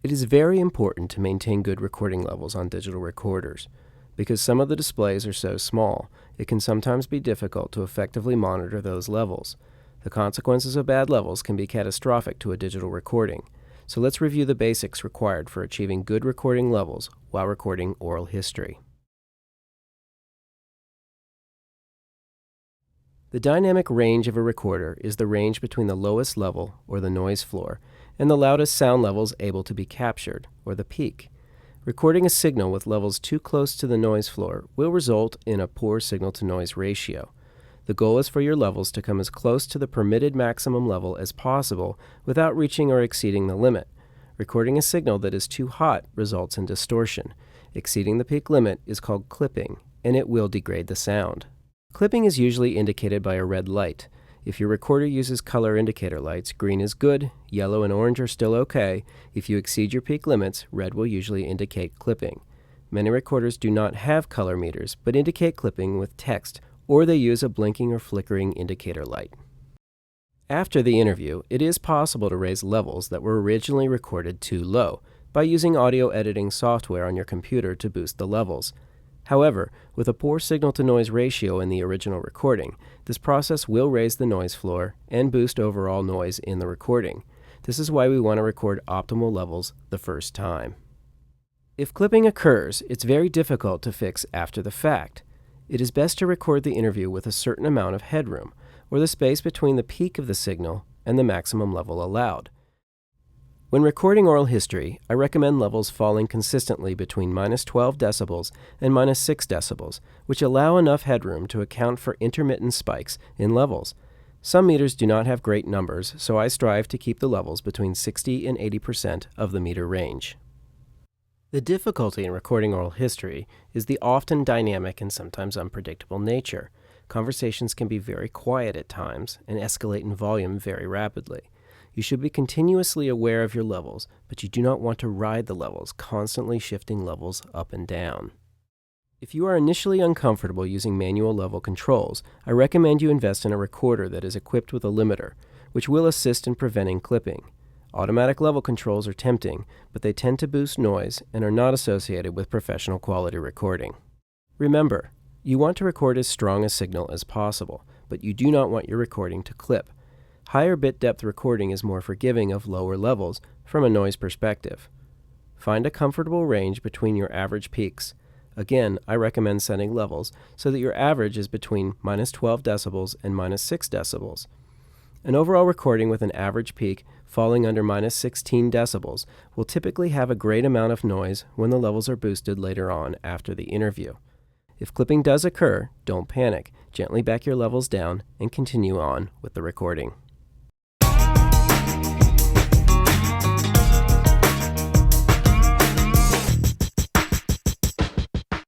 It is very important to maintain good recording levels on digital recorders. Because some of the displays are so small, it can sometimes be difficult to effectively monitor those levels. The consequences of bad levels can be catastrophic to a digital recording. So let's review the basics required for achieving good recording levels while recording oral history. The dynamic range of a recorder is the range between the lowest level, or the noise floor, and the loudest sound levels able to be captured, or the peak. Recording a signal with levels too close to the noise floor will result in a poor signal-to-noise ratio. The goal is for your levels to come as close to the permitted maximum level as possible without reaching or exceeding the limit. Recording a signal that is too hot results in distortion. Exceeding the peak limit is called clipping, and it will degrade the sound. Clipping is usually indicated by a red light. If your recorder uses color indicator lights, green is good, yellow and orange are still okay. If you exceed your peak limits, red will usually indicate clipping. Many recorders do not have color meters, but indicate clipping with text, or they use a blinking or flickering indicator light. After the interview, it is possible to raise levels that were originally recorded too low by using audio editing software on your computer to boost the levels. However, with a poor signal-to-noise ratio in the original recording, this process will raise the noise floor and boost overall noise in the recording. This is why we want to record optimal levels the first time. If clipping occurs, it's very difficult to fix after the fact. It is best to record the interview with a certain amount of headroom, or the space between the peak of the signal and the maximum level allowed. When recording oral history, I recommend levels falling consistently between -12 decibels and -6 decibels, which allow enough headroom to account for intermittent spikes in levels. Some meters do not have great numbers, so I strive to keep the levels between 60 and 80% of the meter range. The difficulty in recording oral history is the often dynamic and sometimes unpredictable nature. Conversations can be very quiet at times and escalate in volume very rapidly. You should be continuously aware of your levels, but you do not want to ride the levels, constantly shifting levels up and down. If you are initially uncomfortable using manual level controls, I recommend you invest in a recorder that is equipped with a limiter, which will assist in preventing clipping. Automatic level controls are tempting, but they tend to boost noise and are not associated with professional quality recording. Remember, you want to record as strong a signal as possible, but you do not want your recording to clip. Higher bit depth recording is more forgiving of lower levels from a noise perspective. Find a comfortable range between your average peaks. Again, I recommend setting levels so that your average is between -12 decibels and -6 decibels. An overall recording with an average peak falling under -16 decibels will typically have a great amount of noise when the levels are boosted later on after the interview. If clipping does occur, don't panic. Gently back your levels down and continue on with the recording.